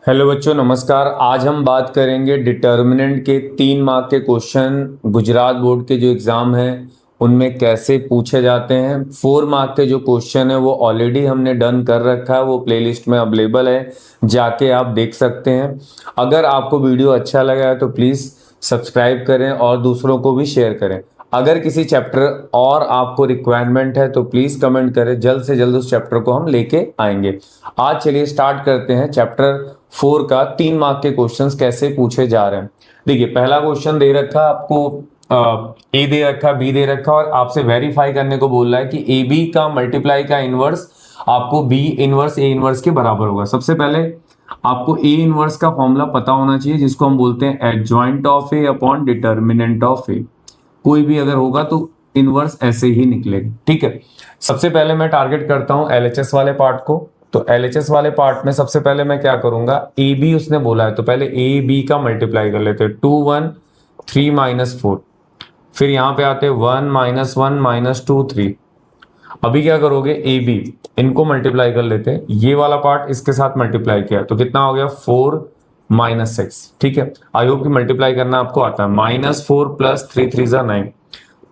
Hello बच्चों, नमस्कार। आज हम बात करेंगे डिटर्मिनेंट के 3 मार्क के क्वेश्चन गुजरात बोर्ड के जो एग्जाम हैं उनमें कैसे पूछे जाते हैं। 4 मार्क के जो क्वेश्चन है वो ऑलरेडी हमने डन कर रखा है, वो प्लेलिस्ट में अवेलेबल है, जाके आप देख सकते हैं। अगर आपको वीडियो अच्छा लगा है तो प्लीज़ सब्सक्राइब करें और दूसरों को भी शेयर करें। अगर किसी चैप्टर और आपको रिक्वायरमेंट है तो प्लीज़ कमेंट करें, जल्द से जल्द उस चैप्टर को हम लेके आएंगे। आज चलिए स्टार्ट करते हैं चैप्टर 4 का 3 मार्क के क्वेश्चंस कैसे पूछे जा रहे हैं। देखिए, पहला क्वेश्चन दे रखा है आपको, ए दे रखा, बी दे रखा और आपसे वेरीफाई करने को बोल रहा है कि ए बी का मल्टीप्लाई का इनवर्स आपको बी इनवर्स ए इनवर्स के बराबर होगा। सबसे पहले आपको ए इनवर्स का फॉर्मूला पता होना चाहिए, जिसको हम बोलते हैं adjoint of A upon determinant of A. कोई भी अगर होगा तो इनवर्स ऐसे ही निकलेगा। ठीक है, सबसे पहले मैं टारगेट करता हूं एलएचएस वाले पार्ट को। तो एलएचएस वाले पार्ट में सबसे पहले मैं क्या करूंगा, ए बी उसने बोला है तो पहले ए बी का मल्टीप्लाई कर लेते हैं। 2 1 3 -4, फिर यहां पे आते 1 -1 -2 3। अभी क्या करोगे, ए बी इनको मल्टीप्लाई कर लेते हैं, ये वाला पार्ट इसके साथ मल्टीप्लाई किया तो कितना हो गया 4 -6। ठीक है, आई होप कि मल्टीप्लाई करना आपको आता है। -4 + 3 3 9,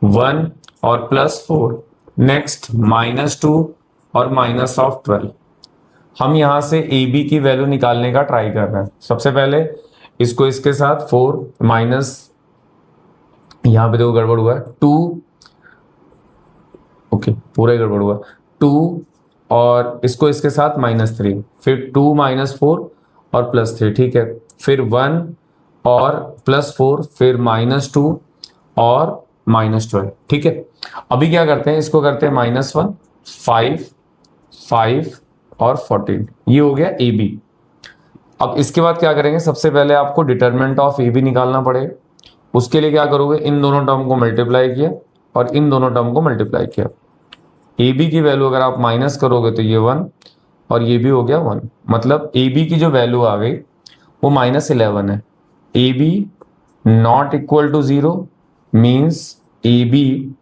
1 और +4, नेक्स्ट -2 और -12। हम यहां से ए बी की वैल्यू निकालने का ट्राई कर रहे हैं। सबसे पहले इसको इसके साथ 4 माइनस, यहां पे देखो गड़बड़ हुआ है 2, ओके पूरा गड़बड़ हुआ 2 और इसको इसके साथ -3, फिर 2 -4 और +3। ठीक है, फिर 1 और +4, फिर -2 और -12। ठीक है, अभी क्या करते हैं, इसको करते हैं -1 5 5 और 14। ये हो गया ए बी। अब इसके बाद क्या करेंगे, सबसे पहले आपको डिटरमिनेंट ऑफ ए बी निकालना पड़ेगा। उसके लिए क्या करोगे, इन दोनों टर्म को मल्टीप्लाई किया और इन दोनों टर्म को मल्टीप्लाई किया। ए बी की वैल्यू अगर आप माइनस करोगे तो ये 1 और ये भी हो गया 1, मतलब ए बी की जो वैल्यू आ गई वो -11 है। A B not equal to 0 means A B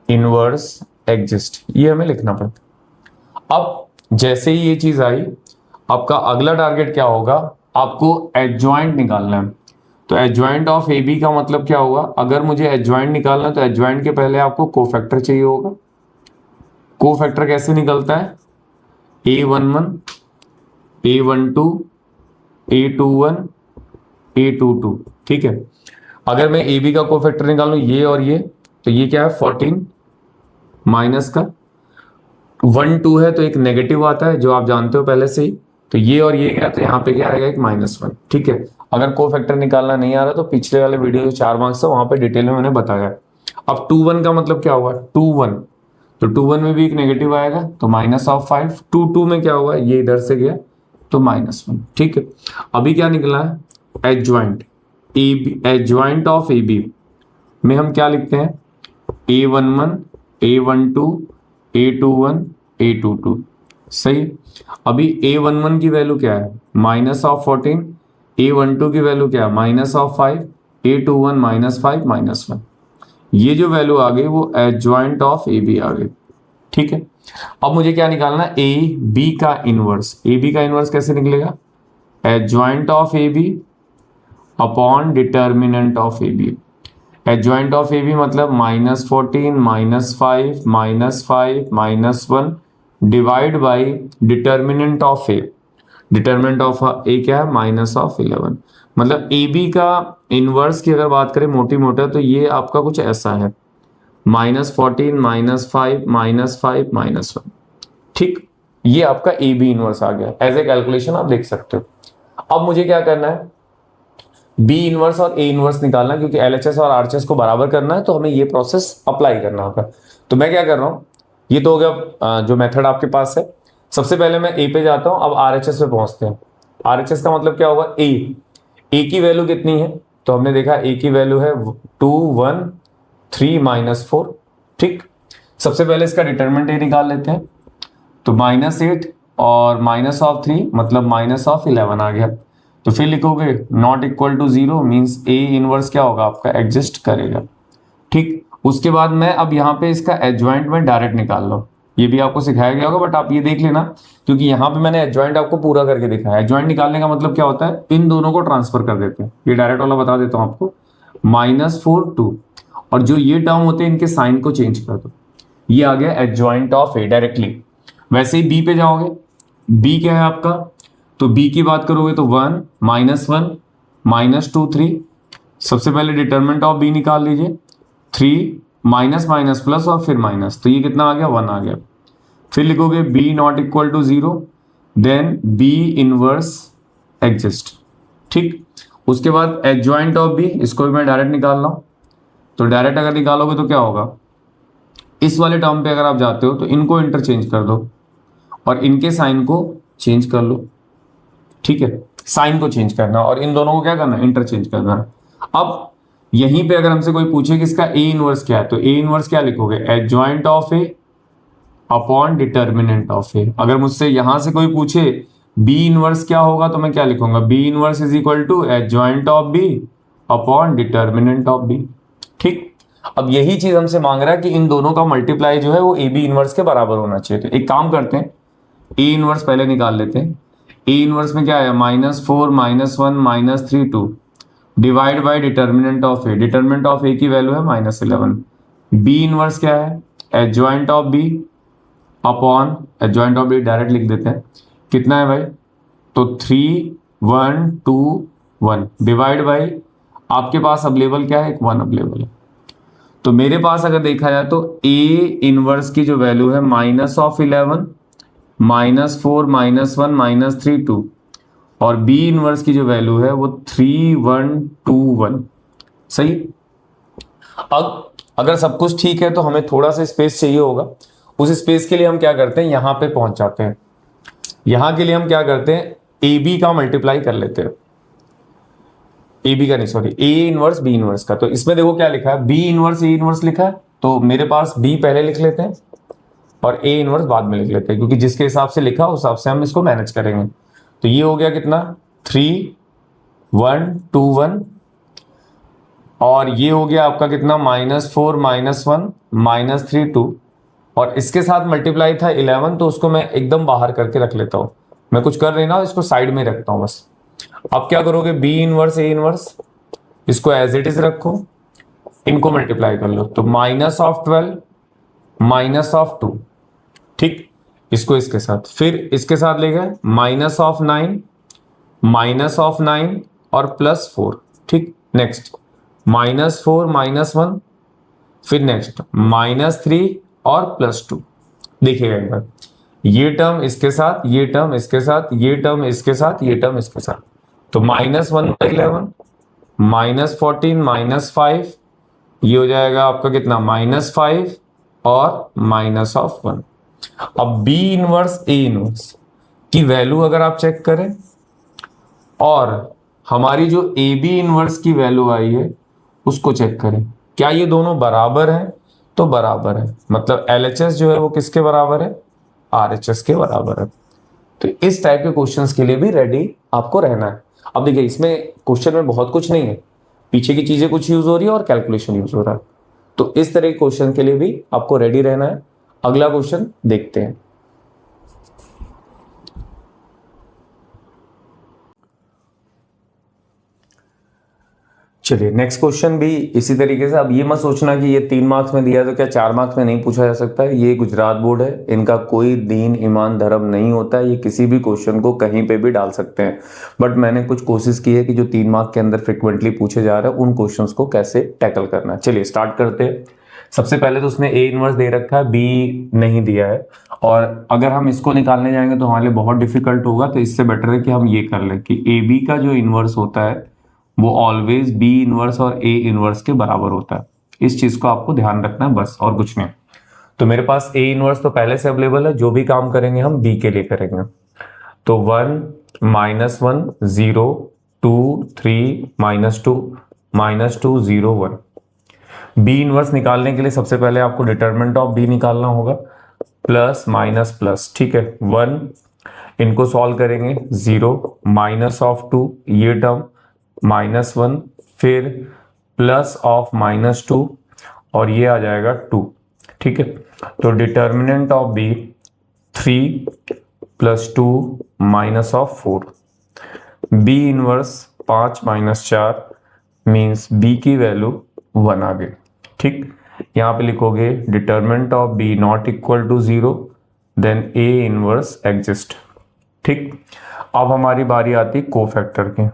inverse exist, ये हमें लिखना पड़ता। अब जैसे ही ये चीज आई, आपका अगला टारगेट क्या होगा, आपको एडजॉइंट निकालना है। तो एडजॉइंट ऑफ ए बी का मतलब क्या होगा, अगर मुझे एडजॉइंट निकालना है तो एडजॉइंट के पहले आपको कोफैक्टर चाहिए होगा। कोफैक्टर कैसे निकलता है, A11 A12 A21 A22। ठीक है, अगर मैं ए बी का कोफैक्टर निकालूं ये और ये, तो ये क्या है 14 माइनस का 1 2 है तो एक नेगेटिव आता है जो आप जानते हो पहले से ही, तो ये और ये क्या, तो यहाँ पे क्या आएगा एक -1। ठीक है, अगर कोफैक्टर निकालना नहीं आ रहा तो पिछले वाले वीडियो जो 4 मार्क्स है वहां पे डिटेल में मैंने बताया। अब 2 1 का मतलब क्या हुआ, 2 1, तो 2 1 में भी एक नेगेटिव आएगा तो -5। 2 2 में क्या हुआ, ये इधर से गया तो -1। ठीक है, अभी क्या निकला है, adjoint A B, adjoint of A B में हम क्या लिखते हैं, A11 A12 A21 A22। सही, अभी A11 की वैल्यू क्या है -14, A12 की वैल्यू क्या है -5, A21 -5 -1। ये जो वैल्यू आ गई वो एडजॉइंट ऑफ ए बी आ गई। ठीक है, अब मुझे क्या निकालना, ए बी का इनवर्स। ए बी का इनवर्स कैसे निकलेगा, adjoint of A B upon determinant of A B. Adjoint of A B मतलब -14 -5 -1 divide by determinant of A. Determinant of A क्या है, -11। मतलब ए बी का इनवर्स की अगर बात करें मोटी मोटा तो ये आपका कुछ ऐसा है, -14 -5 -1। ठीक, ये आपका ए बी इनवर्स आ गया। एज ए कैलकुलेशन आप देख सकते हो। अब मुझे क्या करना है, बी इनवर्स और ए इनवर्स निकालना, क्योंकि एलएचएस और आरएचएस को बराबर करना है तो हमें ये प्रोसेस अप्लाई करना होगा। तो मैं क्या कर रहा हूं, ये तो हो गया जो मेथड आपके पास है। सबसे पहले मैं ए पे जाता हूं, अब आरएचएस पे पहुंचते हैं। आरएचएस का मतलब क्या होगा, ए की वैल्यू कितनी है, तो हमने देखा ए की वैल्यू है 2 1 3 -4। ठीक, सबसे पहले इसका डिटरमिनेंट ए निकाल लेते हैं, तो -8 और -3 मतलब -11 आ गया। तो फिर लिखोगे not equal to 0 means A inverse क्या होगा आपका, एग्जिस्ट करेगा। ठीक, उसके बाद मैं अब यहाँ पे इसका एडजॉइंट में डायरेक्ट निकाल लो। ये भी आपको सिखाया गया होगा, बट आप ये देख लेना, क्योंकि यहाँ पे मैंने एडजॉइंट आपको पूरा करके दिखाया है। एडजॉइंट निकालने का मतलब क्या होता है, इन दोनों को ट्रांसफर कर देते हैं। ये डायरेक्ट वाला बता देता हूँ आपको, -4 2, और जो ये टर्म होते हैं इनके साइन को चेंज कर दो, ये आ गया एडजॉइंट ऑफ ए डायरेक्टली। वैसे ही बी पे जाओगे, बी क्या है आपका, तो बी की बात करोगे तो 1 -1 -2 3। सबसे पहले डिटरमिनेंट ऑफ बी निकाल लीजिए, 3 माइनस माइनस प्लस और फिर माइनस, तो ये कितना आ गया, 1 आ गया। फिर लिखोगे B not equal to 0, then B inverse exist. ठीक, उसके बाद एडजॉइंट ऑफ बी, इसको भी मैं डायरेक्ट निकाल रहा हूं, तो डायरेक्ट अगर निकालोगे तो क्या होगा, इस वाले टर्म पे अगर आप जाते हो तो इनको इंटरचेंज कर दो और इनके साइन को चेंज कर लो। ठीक है, साइन को चेंज करना और इन दोनों को क्या करना, इंटरचेंज करना। अब यहीं पे अगर हमसे कोई पूछे कि इसका ए इनवर्स क्या है, तो ए इनवर्स क्या लिखोगे, adjoint of A upon determinant of A. अगर मुझसे यहां से कोई पूछे बी इनवर्स क्या होगा, तो मैं क्या लिखूंगा, B inverse is equal to adjoint of B upon determinant of B. ठीक, अब यही चीज हमसे मांग रहा है कि इन दोनों का मल्टीप्लाई जो है वो ए बी इनवर्स के बराबर होना चाहिए। तो एक काम करते हैं, ए इनवर्स पहले निकाल लेते हैं। ए इनवर्स में क्या है, -4 -1 -3 2 divide by determinant of A. Determinant of A की वैल्यू है -11। बी इनवर्स क्या है, adjoint of B upon adjoint of B, direct लिख देते हैं, कितना है भाई, तो 3 1 2 1 डिवाइड बाई, आपके पास अवेलेबल क्या है, एक 1 अवेलेबल है। तो मेरे पास अगर देखा जाए तो ए इनवर्स की जो वैल्यू है -11 -4 -1 -3 2, और बी इनवर्स की जो वैल्यू है वो 3 1 2 1। सही। अब अगर सब कुछ ठीक है तो हमें थोड़ा सा स्पेस चाहिए होगा। उस स्पेस के लिए हम क्या करते हैं, यहां पे पहुंच जाते हैं। यहां के लिए हम क्या करते हैं, ए बी का मल्टीप्लाई कर लेते हैं, ए बी का नहीं sorry, A inverse B inverse का। तो इसमें देखो क्या लिखा है, बी इनवर्स ए इनवर्स लिखा है, तो मेरे पास बी पहले लिख लेते हैं और ए इनवर्स बाद में लिख लेते हैं, क्योंकि जिसके हिसाब से लिखा उस हिसाब से हम इसको मैनेज करेंगे। तो ये हो गया कितना, 3 1 2 1, और ये हो गया आपका कितना, -4 -1 -3 2, और इसके साथ मल्टीप्लाई था 11, तो उसको मैं एकदम बाहर करके रख लेता हूं। मैं कुछ कर रही ना, इसको साइड में रखता हूं बस। अब क्या करोगे, बी इनवर्स ए इनवर्स, इसको एज इट इज रखो, इनको मल्टीप्लाई कर लो, तो -12 -2। ठीक, इसको इसके साथ, फिर इसके साथ ले गए -9 -9 और +4। ठीक, नेक्स्ट -4 -1, फिर नेक्स्ट -3 और +2। देखिएगा एक बार, ये टर्म इसके साथ, ये टर्म इसके साथ, ये टर्म इसके साथ, ये टर्म इसके साथ, तो -1/11 -14 -5, ये हो जाएगा आपका कितना, -5 और -1। अब बी इनवर्स ए इनवर्स की वैल्यू अगर आप चेक करें और हमारी जो ए बी इनवर्स की वैल्यू आई है उसको चेक करें, क्या ये दोनों बराबर हैं, तो बराबर है, मतलब LHS जो है वो किसके बराबर है, RHS के बराबर है। तो इस टाइप के क्वेश्चंस के लिए भी रेडी आपको रहना है। अब देखिए, इसमें क्वेश्चन में बहुत कुछ नहीं है, पीछे की चीजें कुछ यूज हो रही है और कैलकुलेशन यूज हो रहा है, तो इस तरह के क्वेश्चन के लिए भी आपको रेडी रहना है। अगला क्वेश्चन देखते हैं। चलिए नेक्स्ट क्वेश्चन भी इसी तरीके से। अब ये मत सोचना कि ये 3 मार्क्स में दिया है तो क्या 4 मार्क्स में नहीं पूछा जा सकता है। ये गुजरात बोर्ड है, इनका कोई दीन ईमान धर्म नहीं होता है, ये किसी भी क्वेश्चन को कहीं पे भी डाल सकते हैं। बट मैंने कुछ कोशिश की है कि जो 3 मार्क्स के अंदर फ्रिक्वेंटली पूछे जा रहे हैं उन क्वेश्चंस को कैसे टैकल करना है। चलिए स्टार्ट करते हैं। सबसे पहले तो उसने ए इनवर्स दे रखा है, बी नहीं दिया है, और अगर हम इसको निकालने जाएंगे तो हमारे लिए बहुत डिफिकल्ट होगा। तो इससे बेटर है कि हम ये कर लें कि ए बी का जो इनवर्स होता है वो ऑलवेज बी इनवर्स और ए इनवर्स के बराबर होता है। इस चीज को आपको ध्यान रखना है, बस और कुछ नहीं। तो मेरे पास ए इनवर्स तो पहले से अवेलेबल है, जो भी काम करेंगे हम बी के लिए करेंगे। तो 1 -1 0 2 3 -2 -2 0 1। बी इनवर्स निकालने के लिए सबसे पहले आपको डिटरमिनेंट ऑफ बी निकालना होगा, प्लस माइनस प्लस। ठीक है, 1, इनको सॉल्व करेंगे 0 -2, ये टर्म -1, फिर प्लस ऑफ -2 और ये आ जाएगा 2। ठीक है, तो determinant of B 3 + 2 -4, B inverse 5 - 4 means B की वैल्यू 1 आ गई। ठीक, यहाँ पे लिखोगे determinant of B not equal to 0 then A inverse exist. ठीक, अब हमारी बारी आती कोफैक्टर की।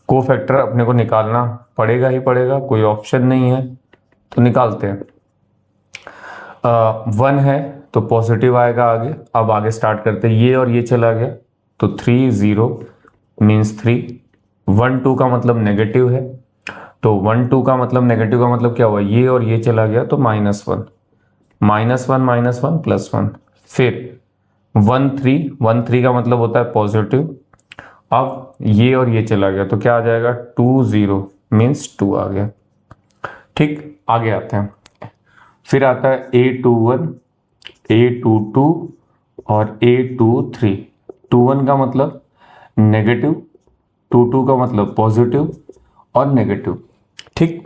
कोफैक्टर अपने को निकालना पड़ेगा ही पड़ेगा, कोई ऑप्शन नहीं है, तो निकालते हैं। 1 है तो पॉजिटिव आएगा आगे। अब आगे स्टार्ट करते हैं, ये और ये चला गया तो 3 0 मीन्स 3। 1 2 का मतलब नेगेटिव है, तो 1 2 का मतलब नेगेटिव का मतलब क्या हुआ, ये और ये चला गया तो -1 -1 -1 +1। फिर 1 3 1 3 का मतलब होता है पॉजिटिव। अब ये और ये चला गया तो क्या आ जाएगा 2 0 मीन्स 2 आ गया। ठीक, आगे आते हैं। फिर आता है A21 A22 और A23। 21 का मतलब नेगेटिव, 22 का मतलब पॉजिटिव और नेगेटिव। ठीक,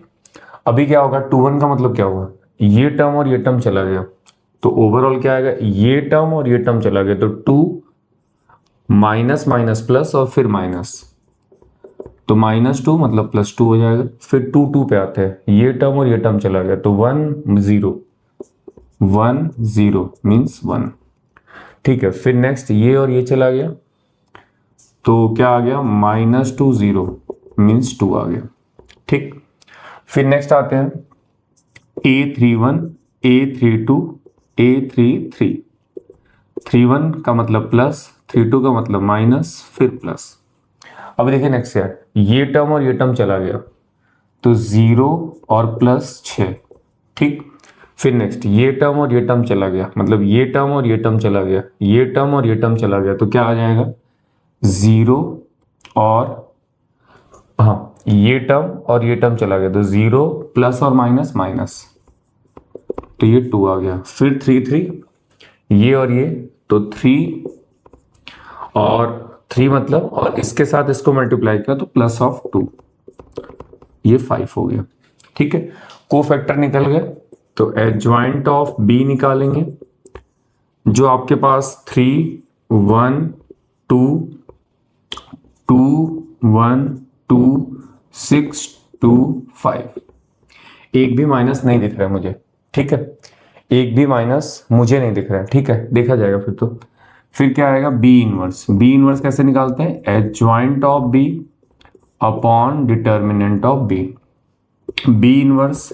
अभी क्या होगा, 21 का मतलब क्या हुआ, ये टर्म और ये टर्म चला गया तो ओवरऑल क्या आएगा, ये टर्म और ये टर्म चला गया तो 2 माइनस माइनस प्लस और फिर माइनस, तो -2 मतलब +2 हो जाएगा। फिर 2 2 पे आते हैं, ये टर्म और ये टर्म चला गया तो 1 0 1 0 मीन्स 1। ठीक है, फिर नेक्स्ट ये और ये चला गया तो क्या आ गया -2 0 मीन्स 2 आ गया। ठीक, फिर नेक्स्ट आते हैं A31 A32 A33। 31 का मतलब प्लस, 32 का मतलब माइनस, फिर प्लस। अब देखिए नेक्स्ट यार, ये टर्म और ये टर्म चला गया तो 0 और +6। ठीक, फिर नेक्स्ट ये टर्म और ये टर्म चला गया, मतलब ये टर्म और ये टर्म चला गया, ये टर्म और ये टर्म चला गया तो क्या आ जाएगा 0 और हाँ ये टर्म और ये टर्म चला गया तो 0 प्लस और माइनस माइनस, तो ये 2 आ गया। फिर 3 3 ये और ये तो 3 और 3 मतलब, और इसके साथ इसको मल्टीप्लाई किया तो +2, ये 5 हो गया। ठीक है, कोफैक्टर निकल गए तो एडजॉइंट ऑफ बी निकालेंगे, जो आपके पास 3 1 2 2 1 2 6 2 5, एक भी माइनस नहीं दिख रहा है मुझे। ठीक है, एक भी माइनस मुझे नहीं दिख रहा है। ठीक है, देखा जाएगा फिर तो। फिर क्या आएगा बी इनवर्स। बी इनवर्स कैसे निकालते हैं, adjoint of B upon determinant of B. B inverse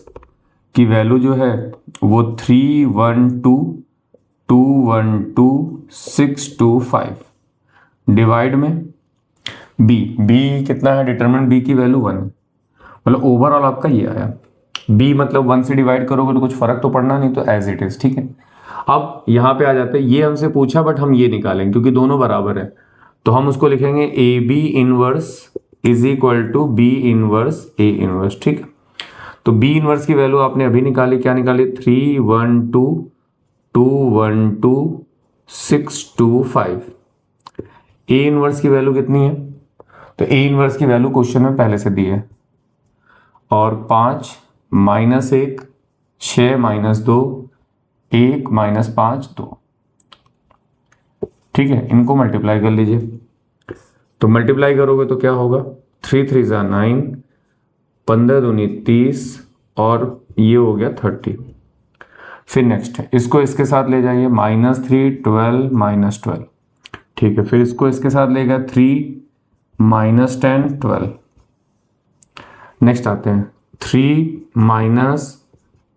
की वैल्यू जो है वो 3 1 2 2 1 2 6 2 5 डिवाइड में बी। बी कितना है, डिटर्मिनेंट बी की वैल्यू 1 है, मतलब ओवरऑल आपका ये आया। बी मतलब 1 से डिवाइड करोगे तो कुछ फर्क तो पड़ना नहीं, तो एज इट इज। ठीक है, अब यहां पे आ जाते हैं, ये हमसे पूछा बट हम ये निकालेंगे क्योंकि दोनों बराबर है, तो हम उसको लिखेंगे A B inverse is equal to B inverse A inverse. ठीक है, तो बी इनवर्स की वैल्यू आपने अभी निकाली, क्या निकाली 3 1 2 2 1 2 6 2 5। ए इनवर्स की वैल्यू कितनी है, तो ए इनवर्स की वैल्यू क्वेश्चन में पहले से दी है, और 5 -1 6 -2 1 -5 2। ठीक है, इनको मल्टीप्लाई कर लीजिए, तो मल्टीप्लाई करोगे तो क्या होगा 3 3 = 9 15 दूनी 30 और ये हो गया 30। फिर नेक्स्ट है, इसको इसके साथ ले जाइए -3 12 -12। ठीक है, फिर इसको इसके साथ ले गया 3 -10 12। नेक्स्ट आते हैं 3 माइनस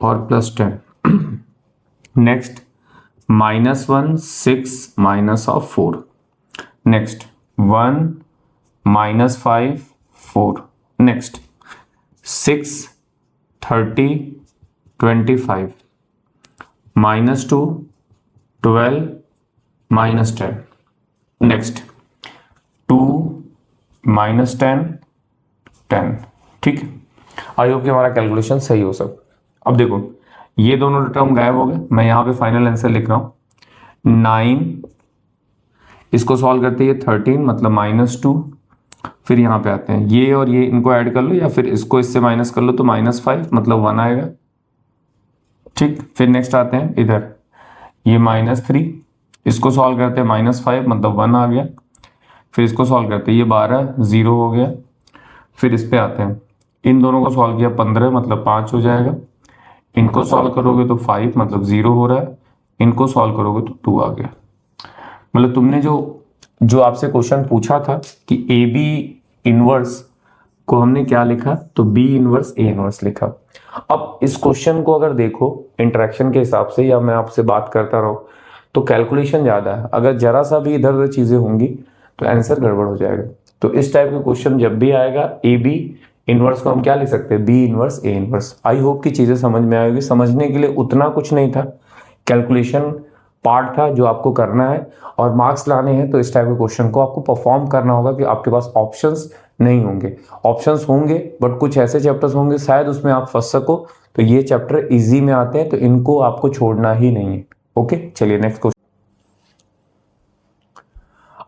और +10। नेक्स्ट -1 6 -4। नेक्स्ट 1 -5 4। नेक्स्ट 6 30 25 -2 12 -10। नेक्स्ट 2 -10 10। ठीक है, आई होप कि हमारा कैलकुलेशन सही हो सब। अब देखो ये दोनों टर्म गायब हो गए, मैं यहाँ पे फाइनल आंसर लिख रहा हूँ 9, इसको सॉल्व करते हैं 13 मतलब -2। फिर यहाँ पे आते हैं ये और ये, इनको ऐड कर लो या फिर इसको इससे माइनस कर लो तो -5 मतलब 1 आएगा। ठीक, फिर नेक्स्ट आते हैं इधर, ये -3, इसको सॉल्व करते हैं -5 मतलब 1 आ गया। फिर इसको सॉल्व करते हैं, ये 12 0 हो गया। फिर इस पे आते हैं, इन दोनों को सॉल्व किया 15 मतलब 5 हो जाएगा। इनको सॉल्व करोगे तो 5 मतलब 0 हो रहा है। इनको सॉल्व करोगे तो 2 आ गया। मतलब तुमने जो जो आपसे क्वेश्चन पूछा था कि ए बी इनवर्स को हमने क्या लिखा, तो बी इनवर्स ए इनवर्स लिखा। अब इस क्वेश्चन को अगर देखो इंटरेक्शन के हिसाब से, या मैं आपसे बात करता रहूं, तो कैलकुलेशन ज्यादा है। अगर जरा सा भी इधर उधर चीजें होंगी तो आंसर गड़बड़ हो जाएगा। तो इस टाइप के क्वेश्चन जब भी आएगा, ए बी इनवर्स को हम क्या लिख सकते हैं, B inverse A inverse. I hope कि चीजें समझ में आएगी। समझने के लिए उतना कुछ नहीं था, कैलकुलेशन पार्ट था जो आपको करना है और मार्क्स लाने हैं। तो इस टाइप के क्वेश्चन को आपको परफॉर्म करना होगा कि आपके पास ऑप्शंस नहीं होंगे, ऑप्शंस होंगे बट कुछ ऐसे चैप्टर्स होंगे शायद उसमें आप फंस सको। तो ये चैप्टर इजी में आते हैं, तो इनको आपको छोड़ना ही नहीं है। ओके, चलिए नेक्स्ट क्वेश्चन।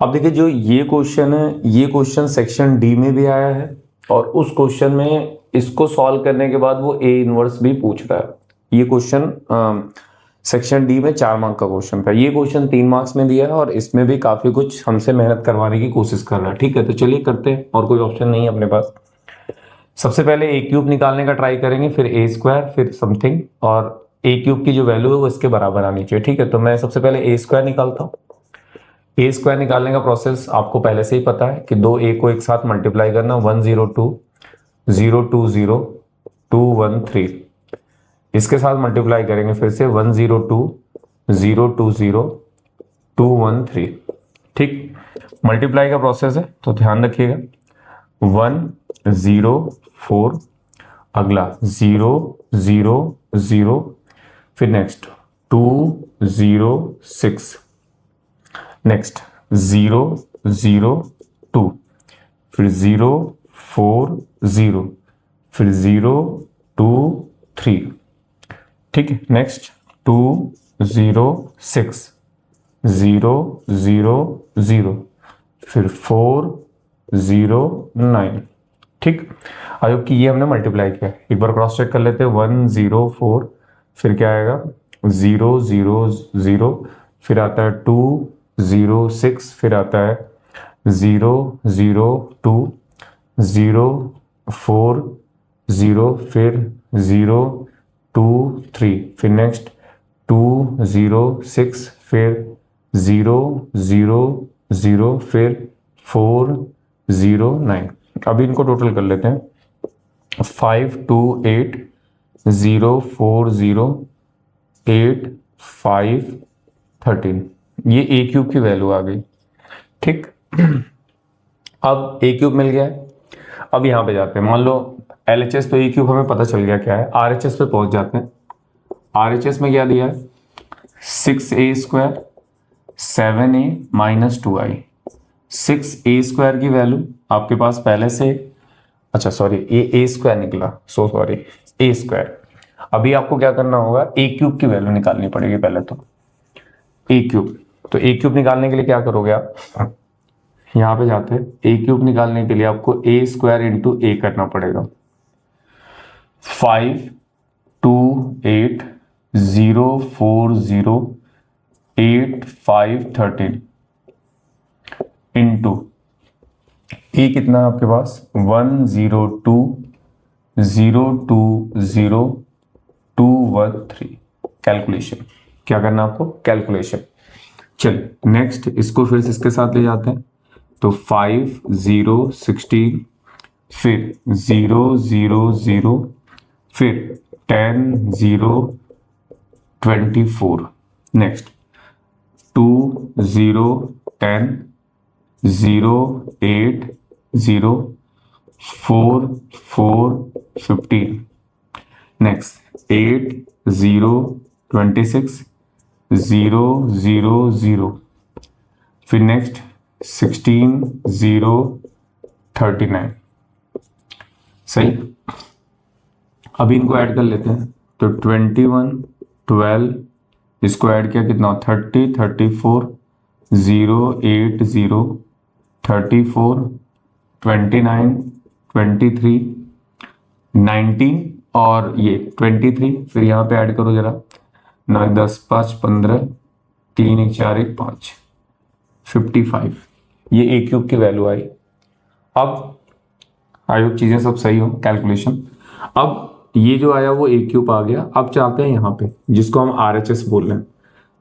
अब देखिए, जो ये क्वेश्चन है, ये क्वेश्चन सेक्शन डी में भी आया है और उस क्वेश्चन में इसको सॉल्व करने के बाद वो ए इनवर्स भी पूछ रहा है। ये क्वेश्चन सेक्शन डी में 4 मार्क का क्वेश्चन था। ये क्वेश्चन 3 मार्क्स में दिया है और इसमें भी काफी कुछ हमसे मेहनत करवाने की कोशिश कर रहा है। ठीक है, तो चलिए करते हैं, और कोई ऑप्शन नहीं है अपने पास। सबसे पहले ए क्यूब निकालने का ट्राई करेंगे, फिर ए स्क्वायर, फिर समथिंग, और ए क्यूब की जो वैल्यू है वो इसके बराबर आनी चाहिए। ठीक है, तो मैं सबसे पहले ए स्क्वायर निकालता हूँ। ए स्क्वायर निकालने का प्रोसेस आपको पहले से ही पता है कि 2 ए को एक साथ मल्टीप्लाई करना, 102 020 213, इसके साथ मल्टीप्लाई करेंगे फिर से 102 020 213। ठीक, मल्टीप्लाई का प्रोसेस है तो ध्यान रखिएगा। 104, अगला 0 0 0, फिर नेक्स्ट 206, नेक्स्ट 0 0 2, फिर 0 4 0, फिर 0 2 3। ठीक है, नेक्स्ट 2 0 6 0 0 0, फिर 4 0 9। ठीक, आयोग की ये हमने मल्टीप्लाई किया। एक बार क्रॉस चेक कर लेते हैं, 104, फिर क्या आएगा 0 0 0, फिर आता है 2 0 6, फिर आता है 0 0 2 0 4 0, फिर 0 2 3, फिर नेक्स्ट 2 0 6, फिर 0 0 0, फिर 4 0 9। अभी इनको टोटल कर लेते हैं, 5 2 8 0 4 0 8 5 13। ये ए क्यूब की वैल्यू आ गई। ठीक, अब ए क्यूब मिल गया है। अब यहां पे जाते हैं, मान लो एलएचएस पे ए क्यूब हमें पता चल गया क्या है। आरएचएस पे पहुंच जाते हैं। आरएचएस में क्या दिया है, 6a square 7a minus 2i। 6a square की वैल्यू आपके पास पहले से, अच्छा सॉरी, ए स्क्वायर निकला, सो सॉरी, ए स्क्वायर। अभी आपको क्या करना होगा, ए क्यूब की वैल्यू निकालनी पड़ेगी पहले तो। ए क्यूब, तो ए क्यूब निकालने के लिए क्या करोगे आप, यहां पे जाते हैं, ए क्यूब निकालने के लिए आपको ए स्क्वायर इंटू ए करना पड़ेगा। 5 2 8 0 4 0 8 5 13 इंटू ए कितना है आपके पास, 102 020 213। कैलकुलेशन क्या करना आपको, कैलकुलेशन। चलिए नेक्स्ट, इसको फिर से इसके साथ ले जाते हैं, तो 5 0 16, फिर 0 0 0, फिर 10 0 24, नेक्स्ट 2 0 10 0 8 0 4 4 15, नेक्स्ट 8 0 26 0 0 0, फिर नेक्स्ट 16 0 39। सही, अभी इनको ऐड कर लेते हैं, तो 21 12, इसको ऐड किया कितना, 30 34 0 8 0 34 29 23 19 और ये 23, फिर यहाँ पे ऐड करो जरा, 9 10 5 15, 3 1 4 1 5, 55, ये ए क्यूब की वैल्यू आई। अब आई होप चीजें सब सही हो, कैलकुलेशन। अब ये जो आया वो ए क्यूब आ गया। अब चाहते हैं यहाँ पे जिसको हम RHS बोल रहे हैं,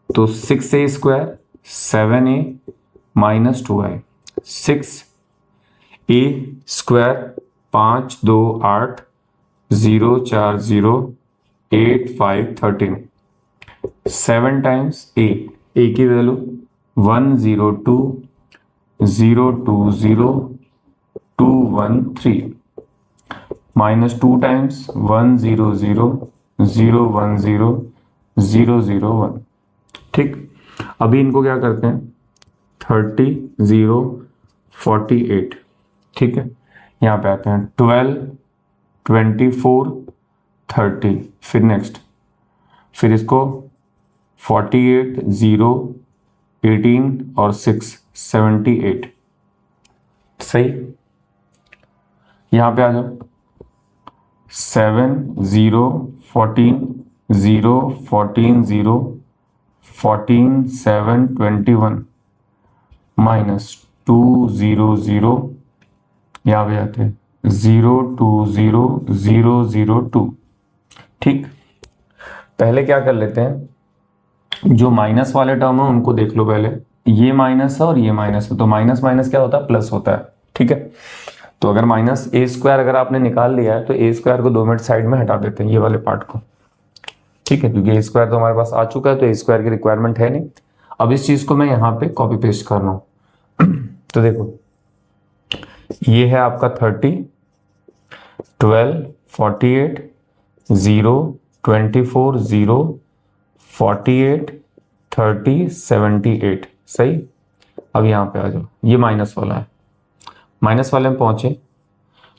तो 6a square 7a minus 2i, 6a square 5 2 8 0 4 0 8 5 13, 7 times a की वैल्यू 1 0 2 0 2 0 2 1 3, माइनस 2 टाइम्स 1 0 0 0 1 0 0 0 1। ठीक, अभी इनको क्या करते हैं, 30 0 48। ठीक है, यहाँ पे आते हैं 12 24 30, फिर नेक्स्ट, फिर इसको 48 0 18 और 6 78। सही, यहाँ पे आ जाओ, 7 0 14 0 14 0 14 7 21 माइनस 2 0 0, यहाँ पे आते हैं 0 2 0 0 0 2। ठीक, पहले क्या कर लेते हैं, जो माइनस वाले टर्म है उनको देख लो पहले। ये माइनस है और ये माइनस है, तो माइनस माइनस क्या होता है, प्लस होता है। ठीक है, तो अगर माइनस ए स्क्वायर अगर आपने निकाल लिया है तो ए स्क्वायर को 2 मिनट साइड में हटा देते हैं, ये वाले पार्ट को। ठीक है, क्योंकि ए स्क्वायर तो हमारे पास आ चुका है, तो ए स्क्वायर की रिक्वायरमेंट है नहीं। अब इस चीज को मैं यहाँ पे कॉपी पेस्ट कर रहा हूँ। तो देखो, ये है आपका 30 12 48 0 24 0 48 30 78। सही, अब यहाँ पे आ जाओ, ये माइनस वाला है, माइनस वाले में पहुंचे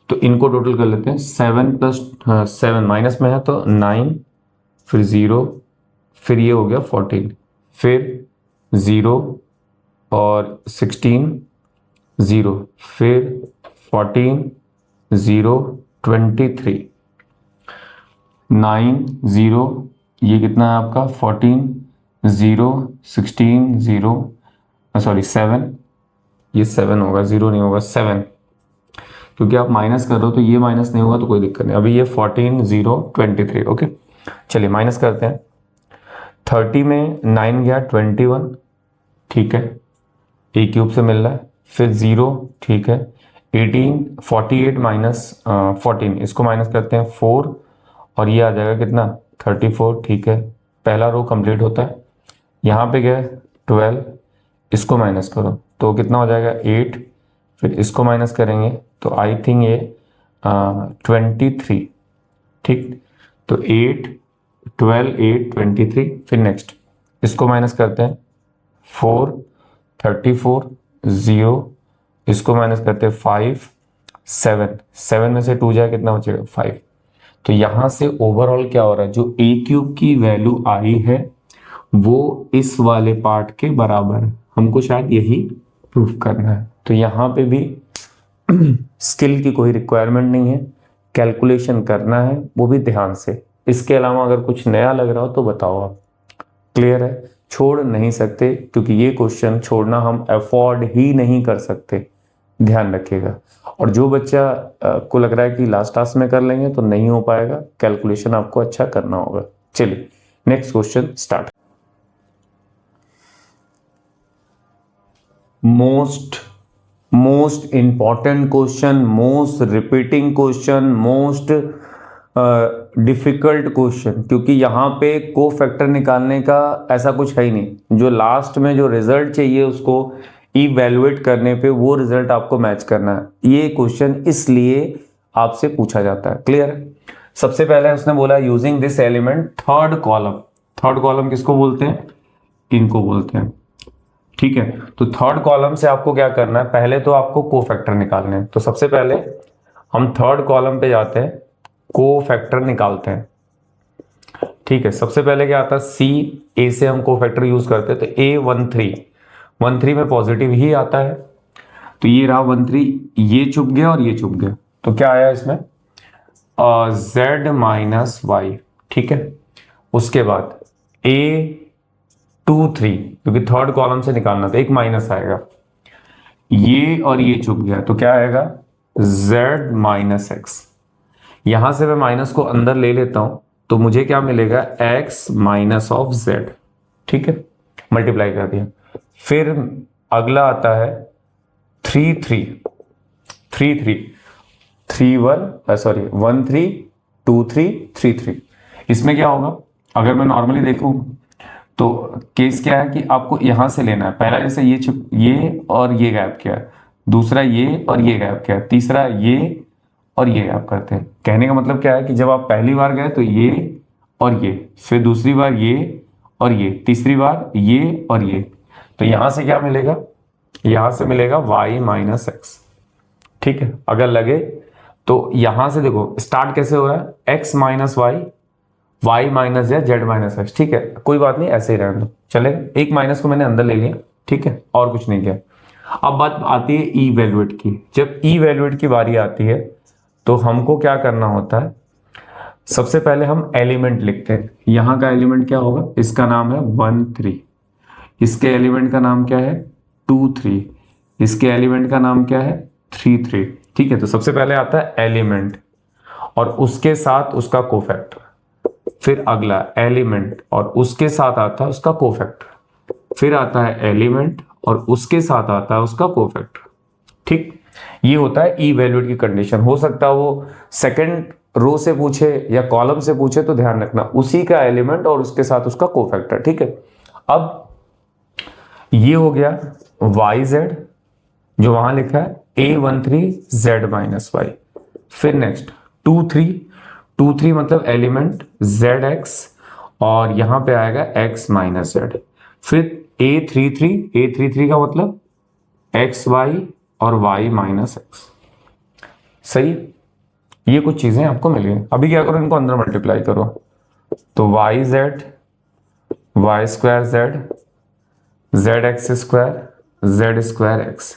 तो इनको टोटल कर लेते हैं। 7 प्लस 7 माइनस में है तो 9, फिर 0, फिर ये हो गया 14, फिर 0 और 16 0, फिर 14 0 23 9 0, ये कितना है आपका 14 0 16 0, सॉरी 7, ये 7 होगा, 0 नहीं होगा 7, क्योंकि आप माइनस कर रहे हो तो ये माइनस नहीं होगा तो कोई दिक्कत नहीं। अभी ये 14 0 23। ओके, चलिए माइनस करते हैं। 30 में 9 गया 21, ठीक है, ए क्यूब से मिल रहा है, फिर 0, ठीक है, 18 48 माइनस 14, इसको माइनस करते हैं 4 और ये आ जाएगा कितना 34। ठीक है, पहला रो कंप्लीट होता है। यहाँ पे गया 12, इसको माइनस करो तो कितना हो जाएगा 8, फिर इसको माइनस करेंगे तो आई थिंक ये 23। ठीक, तो 8 12 8 23, फिर नेक्स्ट इसको माइनस करते हैं 4 34 0, इसको माइनस करते हैं 5 7 में से 2 जाए कितना बचेगा 5। तो यहां से ओवरऑल क्या हो रहा है, जो ए क्यूब की वैल्यू आई है वो इस वाले पार्ट के बराबर है। हमको शायद यही प्रूफ करना है। तो यहाँ पे भी स्किल की कोई रिक्वायरमेंट नहीं है, कैलकुलेशन करना है वो भी ध्यान से। इसके अलावा अगर कुछ नया लग रहा हो तो बताओ आप। क्लियर है, छोड़ नहीं सकते क्योंकि ये क्वेश्चन छोड़ना हम अफोर्ड ही नहीं कर सकते, ध्यान रखिएगा। और जो बच्चा को लग रहा है कि लास्ट क्लास में कर लेंगे तो नहीं हो पाएगा, कैलकुलेशन आपको अच्छा करना होगा। चलिए next question start. Most important question, most repeating question, most difficult question, क्योंकि यहाँ पे को फैक्टर निकालने का ऐसा कुछ है ही नहीं। जो लास्ट में जो रिजल्ट चाहिए उसको इवैल्यूएट करने पे वो रिजल्ट आपको मैच करना है। ये क्वेश्चन इसलिए आपसे पूछा जाता है। क्लियर है। सबसे पहले उसने बोला using this element third column. Third column किसको बोलते हैं, इनको बोलते हैं। ठीक है, तो थर्ड कॉलम से आपको क्या करना है, पहले तो आपको कोफैक्टर निकालने हैं। तो सबसे पहले हम थर्ड कॉलम पे जाते हैं, कोफैक्टर निकालते हैं। ठीक है, सबसे पहले क्या आता है सी, ए से हम कोफैक्टर यूज करते हैं, तो ए 13 में पॉजिटिव ही आता है। तो ये रहा 13, ये चुप गया और ये चुप गया, तो क्या आया इसमें z माइनस वाई, ठीक है। उसके बाद A23, क्योंकि थर्ड कॉलम से निकालना था, एक माइनस आएगा, ये और ये छुप गया तो क्या आएगा z माइनस एक्स। यहां से मैं माइनस को अंदर ले लेता हूं तो मुझे क्या मिलेगा x माइनस ऑफ z, ठीक है, मल्टीप्लाई कर दिया। फिर अगला आता है 3 3 3 3 3 1 सॉरी 1 3 2 3 3 3। इसमें क्या होगा, अगर मैं नॉर्मली देखूं तो केस क्या है कि आपको यहां से लेना है, पहला जैसे ये और ये गैप किया, दूसरा ये और ये गैप किया, तीसरा ये और ये गैप करते हैं। कहने का मतलब क्या है कि जब आप पहली बार गए तो ये और ये, फिर दूसरी बार ये और ये, तीसरी बार ये और ये, तो यहां से क्या मिलेगा, यहां से मिलेगा y माइनस एक्स, ठीक है। अगर लगे तो यहां से देखो स्टार्ट कैसे हो रहा है, x minus Y, y minus या z माइनस एक्स, ठीक है, कोई बात नहीं, ऐसे ही रहने दो चलेगा। एक माइनस को मैंने अंदर ले लिया, ठीक है, और कुछ नहीं किया। अब बात आती है ई वैल्यूएट की। जब ई वैल्यूएट की बारी आती है तो हमको क्या करना होता है, सबसे पहले हम एलिमेंट लिखते हैं। यहां का एलिमेंट क्या होगा, इसका नाम है 1 3, इसके एलिमेंट का नाम क्या है 2 3, इसके एलिमेंट का नाम क्या है 3 3, ठीक है। तो सबसे पहले आता है एलिमेंट और उसके साथ उसका कोफैक्टर, फिर अगला एलिमेंट और उसके साथ आता है उसका कोफैक्टर, फिर आता है एलिमेंट और उसके साथ आता है उसका कोफैक्टर, ठीक। ये होता है ई वैल्यूएट की कंडीशन। हो सकता है वो सेकंड रो से पूछे या कॉलम से पूछे, तो ध्यान रखना उसी का एलिमेंट और उसके साथ उसका कोफैक्टर, ठीक है। अब ये हो गया वाई जेड जो वहां लिखा है A13 z माइनस वाई। फिर नेक्स्ट 2 3 2 3 मतलब एलिमेंट zx और यहां पे आएगा x माइनस जेड। फिर A33 का मतलब xy और y माइनस एक्स, सही। ये कुछ चीजें आपको मिल गई। अभी क्या करो, इनको अंदर मल्टीप्लाई करो, तो Y Z Y square Z Z X square Z square X,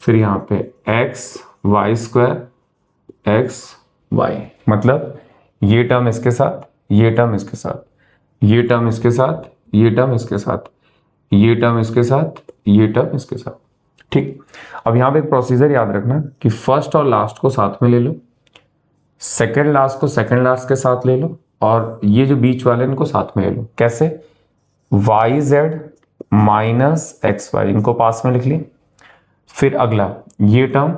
फिर यहाँ पे X Y square X Y, मतलब ये टर्म इसके साथ, ये टर्म इसके साथ, ये टर्म इसके साथ, ये टर्म इसके साथ, ये टर्म इसके साथ, ये टर्म इसके साथ, ठीक। अब यहाँ पे एक प्रोसीजर याद रखना कि फर्स्ट और लास्ट को साथ में ले लो, सेकेंड लास्ट को सेकेंड लास्ट के साथ ले लो, और ये जो बीच वाले इनको साथ में ले लो। कैसे, Y Z minus X Y, इनको पास में लिख लिया। फिर अगला ये term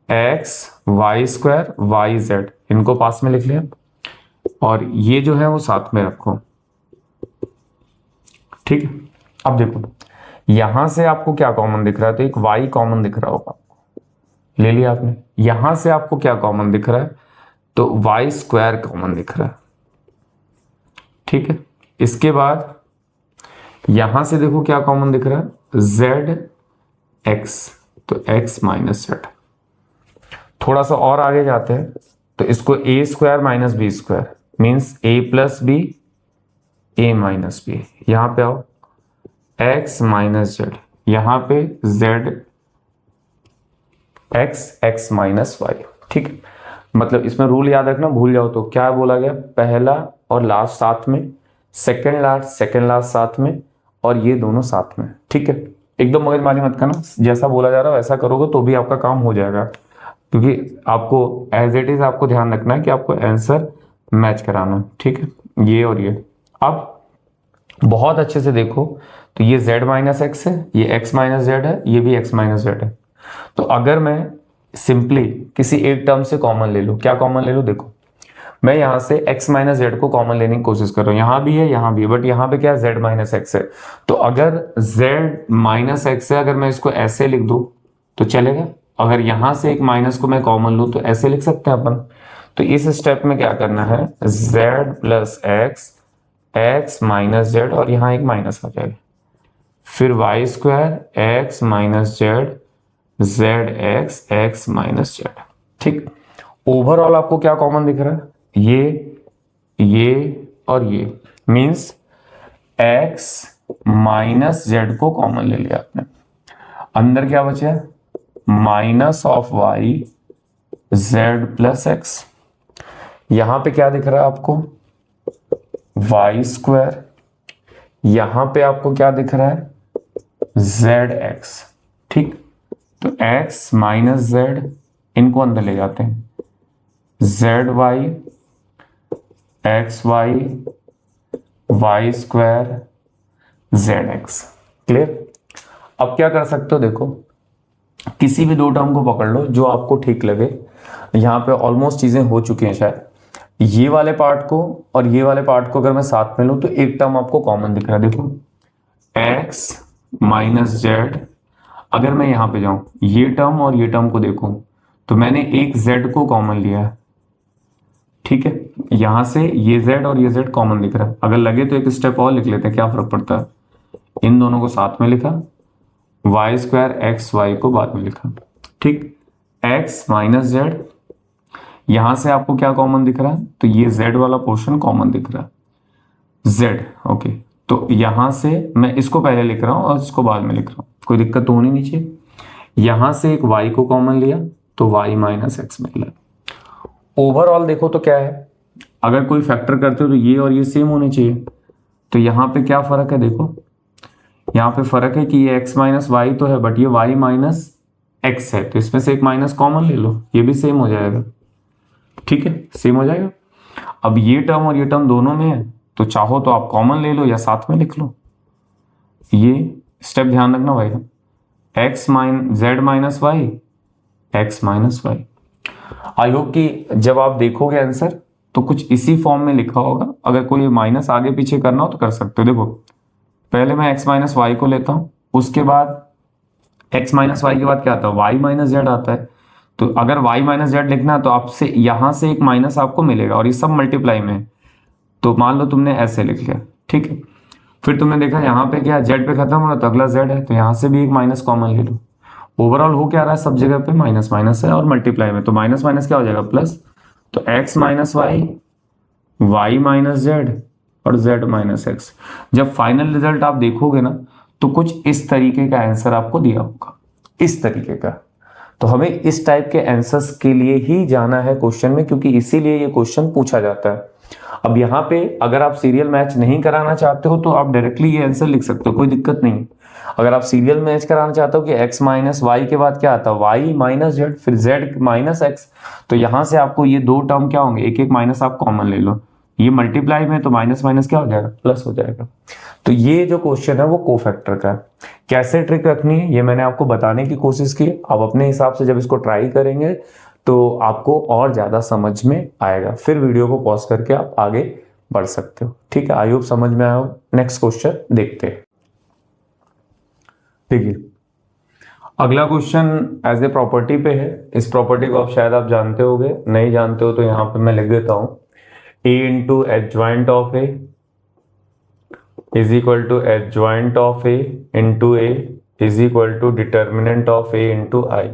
X Y square Y Z, इनको पास में लिख लिया, और ये जो है वो साथ में रखो, ठीक है। अब देखो यहां से आपको क्या कॉमन दिख रहा है, तो एक y कॉमन दिख रहा होगा, ले लिया आपने। यहां से आपको क्या कॉमन दिख रहा है, तो वाई स्क्वायर कॉमन दिख रहा है, ठीक है। इसके बाद यहां से देखो क्या कॉमन दिख रहा है, जेड एक्स, तो एक्स माइनस जेड। थोड़ा सा और आगे जाते हैं तो इसको A square minus B square means A plus B A minus B, यहां पे आओ एक्स माइनस जेड, यहां पे Z X X minus Y, ठीक। मतलब इसमें रूल याद रखना, भूल जाओ तो क्या बोला गया, पहला और लास्ट साथ में, सेकेंड लास्ट साथ में, और ये दोनों साथ में, ठीक है। एकदम मगजमारी मत करना, जैसा बोला जा रहा है वैसा करोगे तो भी आपका काम हो जाएगा, क्योंकि आपको एज इट इज आपको ध्यान रखना है कि आपको आंसर मैच कराना, ठीक है। ये और ये अब बहुत अच्छे से देखो, तो ये z माइनस एक्स है, ये x माइनस जेड है, ये भी x माइनस जेड है। तो अगर मैं सिंपली किसी एक टर्म से कॉमन ले लूं, क्या कॉमन ले लूं, देखो मैं यहां से x माइनस जेड को कॉमन लेने की कोशिश कर रहा हूं, यहां भी है यहां भी है, बट यहां पे क्या है z माइनस एक्स है। तो अगर z माइनस एक्स है, अगर मैं इसको ऐसे लिख दूं तो चलेगा। अगर यहां से एक माइनस को मैं कॉमन लूं तो ऐसे लिख सकते हैं अपन। तो इस स्टेप में क्या करना है, z plus X X minus Z, और यहां एक माइनस आ जाएगा, फिर Y square X minus Z Z X X minus Z, ठीक। ओवरऑल आपको क्या कॉमन दिख रहा है, ये और ये मींस एक्स माइनस जेड को कॉमन ले लिया आपने। अंदर क्या बचा, minus of Y z plus X, यहां पे क्या दिख रहा है आपको, वाई स्क्वायर, यहां पे आपको क्या दिख रहा है, जेड एक्स। ठीक, तो x माइनस जेड, इनको अंदर ले जाते हैं, Z Y X Y Y square Z X. Clear. अब क्या कर सकते हो, देखो किसी भी दो टर्म को पकड़ लो जो आपको ठीक लगे। यहां पे ऑलमोस्ट चीजें हो चुकी हैं शायद। ये वाले पार्ट को और ये वाले पार्ट को अगर मैं साथ में लूं तो एक टर्म आपको कॉमन दिख रहा है, देखो x माइनस जेड। अगर मैं यहां पे जाऊं, ये टर्म और ये टर्म को देखूं, तो मैंने एक z को कॉमन लिया है। ठीक है, यहां से ये z और ये z कॉमन दिख रहा है। अगर लगे तो एक स्टेप और लिख लेते हैं, क्या फर्क पड़ता है, इन दोनों को साथ में लिखा, वाई स्क्वायर एक्स वाई को बाद में लिखा। ठीक, x माइनस जेड, यहां से आपको क्या कॉमन दिख रहा है, तो ये z वाला पोर्शन कॉमन दिख रहा है, z। ओके, तो यहां से मैं इसको पहले लिख रहा हूं और इसको बाद में लिख रहा हूं, कोई दिक्कत तो होनी नहीं चाहिए। यहां से एक y को कॉमन लिया तो y माइनस एक्स मिला। ओवरऑल देखो तो क्या है, अगर कोई फैक्टर करते हो तो ये और ये सेम होने चाहिए। तो यहां पे क्या फर्क है, देखो यहां पे फर्क है कि ये x माइनस वाई तो है, बट ये y माइनस एक्स है, तो इसमें से एक माइनस कॉमन ले लो, ये भी सेम हो जाएगा। ठीक है, सेम हो जाएगा। अब ये टर्म और ये टर्म दोनों में है, तो चाहो तो आप कॉमन ले लो या साथ में लिख लो। ये स्टेप ध्यान रखना भाई, X minus Z minus Y X minus Y. I hope कि जब आप देखोगे आंसर तो कुछ इसी फॉर्म में लिखा होगा। अगर कोई माइनस आगे पीछे करना हो तो कर सकते हो। देखो पहले मैं x माइनस वाई को लेता हूं, उसके बाद x माइनस वाई के बाद क्या आता है, y माइनस जेड आता है। तो अगर y माइनस जेड लिखना है तो आपसे यहां से एक माइनस आपको मिलेगा और ये सब मल्टीप्लाई में है। तो मान लो तुमने ऐसे लिख लिया, ठीक है। फिर तुमने देखा यहाँ पे क्या जेड पे खत्म हो रहा है तो अगला जेड है, तो यहां से भी एक माइनस कॉमन ले लो। ओवरऑल हो क्या रहा है, सब जगह पे माइनस माइनस है और मल्टीप्लाई में, तो माइनस माइनस क्या हो जाएगा प्लस। तो x minus y y minus Z और z माइनस एक्स। जब फाइनल रिजल्ट आप देखोगे ना तो कुछ इस तरीके का आंसर आपको दिया होगा, इस तरीके का। तो हमें इस टाइप के आंसर्स के लिए ही जाना है क्वेश्चन में, क्योंकि इसीलिए ये क्वेश्चन पूछा जाता है। अब यहाँ पे अगर आप सीरियल मैच नहीं कराना चाहते हो तो आप डायरेक्टली ये आंसर लिख सकते हो, कोई दिक्कत नहीं। अगर आप सीरियल मैच कराना चाहते हो कि x माइनस वाई के बाद क्या आता है, y माइनस जेड फिर z माइनस एक्स, तो यहां से आपको ये दो टर्म क्या होंगे, एक एक माइनस आप कॉमन ले लो। ये मल्टीप्लाई में तो माइनस माइनस क्या हो जाएगा, प्लस हो जाएगा। तो ये जो क्वेश्चन है वो कोफैक्टर का है। कैसे ट्रिक रखनी है ये मैंने आपको बताने की कोशिश की। आप अपने हिसाब से जब इसको ट्राई करेंगे तो आपको और ज्यादा समझ में आएगा। फिर वीडियो को पॉज करके आप आगे बढ़ सकते हो। ठीक है, आई होप समझ में आया हो। नेक्स्ट क्वेश्चन देखते हैं। देखिए अगला क्वेश्चन एज ए प्रॉपर्टी पे है। इस प्रॉपर्टी को आप जानते होगे, नहीं जानते हो तो यहाँ पे मैं लिख देता हूं, a into adjoint of A is equal to adjoint of A into A is equal to determinant of A into I.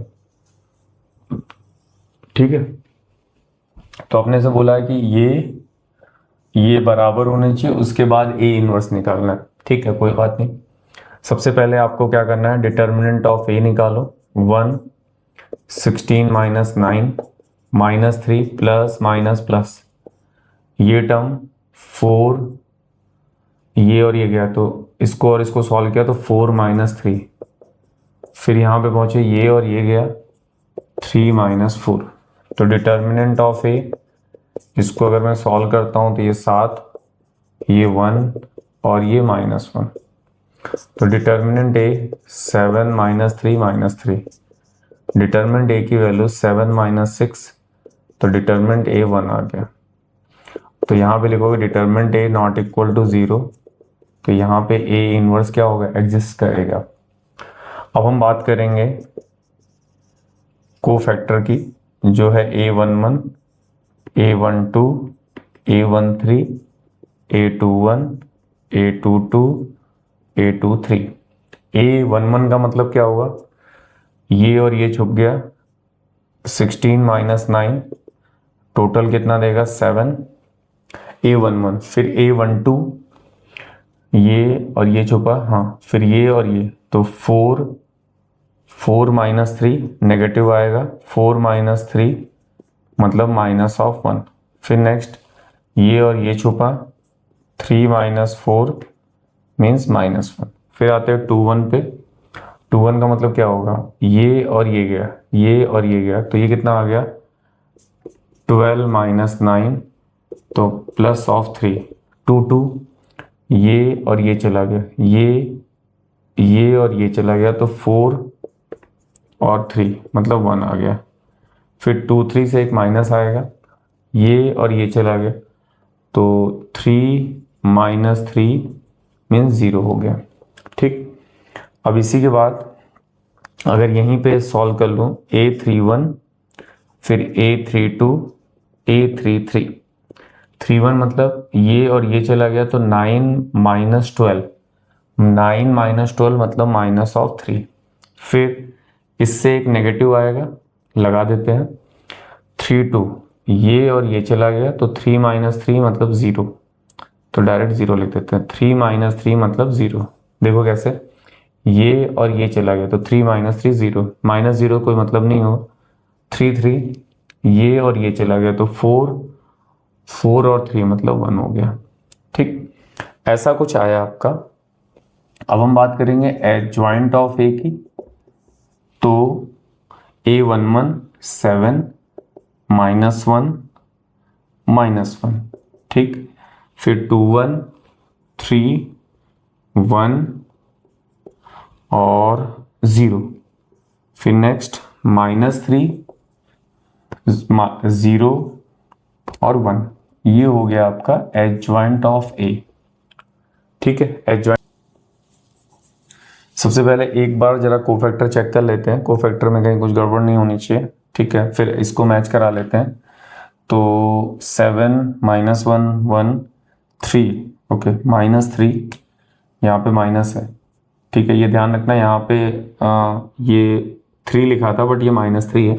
ठीक है, तो आपने से बोला है कि ये बराबर होने चाहिए, उसके बाद ए इनवर्स निकालना है। ठीक है, कोई बात नहीं। सबसे पहले आपको क्या करना है, डिटर्मिनेंट ऑफ ए निकालो। 1 16 minus 9 minus 3 plus minus plus, ये टर्म 4, ये और ये गया तो इसको और इसको सॉल्व किया तो 4 माइनस 3, फिर यहां पे पहुंचे ये और ये गया 3 माइनस 4। तो डिटर्मिनेंट ऑफ ए, इसको अगर मैं सॉल्व करता हूं तो ये 7, ये 1 और ये -1। तो डिटर्मिनेंट ए 7 माइनस 3 माइनस 3, डिटर्मिनेंट ए की वैल्यू 7 माइनस 6, तो डिटर्मिनेंट ए 1 आ गया। तो यहाँ पे लिखोगे determinant A not equal to 0, तो यहाँ पे ए इनवर्स क्या होगा, एग्जिस्ट करेगा। अब हम बात करेंगे कोफैक्टर की, जो है A11 A12 A13 A21 A22 A23। A11 का मतलब क्या होगा, ये और ये छुप गया, 16 माइनस 9 टोटल कितना देगा 7 A11। फिर A12 ये और ये छुपा, हाँ, फिर ये और ये, तो 4 माइनस 3 नेगेटिव आएगा, 4 माइनस 3 मतलब माइनस ऑफ 1। फिर नेक्स्ट ये और ये छुपा, 3 माइनस 4 मीन्स -1। फिर आते हैं 2 1 पे। 2 1 का मतलब क्या होगा, ये और ये गया, ये और ये गया, तो ये कितना आ गया 12 माइनस 9, तो प्लस ऑफ 3। 2 2 ये और ये चला गया, ये और ये चला गया, तो 4 और 3 मतलब 1 आ गया। फिर 2 3 से एक माइनस आएगा, ये और ये चला गया, तो 3 माइनस 3 मीन्स 0 हो गया। ठीक, अब इसी के बाद अगर यहीं पे सॉल्व कर लूँ, A31 फिर A32 A33, 31 मतलब ये और ये चला गया, तो 9 माइनस 12, 9 माइनस 12 मतलब माइनस ऑफ 3। फिर इससे एक नेगेटिव आएगा, लगा देते हैं। 3 2 ये और ये चला गया, तो 3 माइनस 3 मतलब 0, तो डायरेक्ट 0 लिख देते हैं। 3 माइनस 3 मतलब 0। देखो कैसे, ये और ये चला गया, तो 3 माइनस 3 0, माइनस 0 कोई मतलब नहीं हो। 3 3 ये और ये चला गया, तो 4 और 3 मतलब 1 हो गया। ठीक, ऐसा कुछ आया आपका। अब हम बात करेंगे एडजॉइंट ऑफ ए की, तो A11 7 -1 -1। ठीक, फिर 2 1 3 1 और 0। फिर नेक्स्ट -3 0 और 1। ये हो गया आपका एडजॉइंट ऑफ ए। ठीक है, एडजॉइंट। सबसे पहले एक बार जरा कोफैक्टर चेक कर लेते हैं, कोफैक्टर में कहीं कुछ गड़बड़ नहीं होनी चाहिए। ठीक है, फिर इसको मैच करा लेते हैं। तो 7 -1 1 3, ओके, -3 यहाँ पे माइनस है। ठीक है, ये ध्यान रखना, यहाँ पे ये 3 लिखा था बट ये -3 है।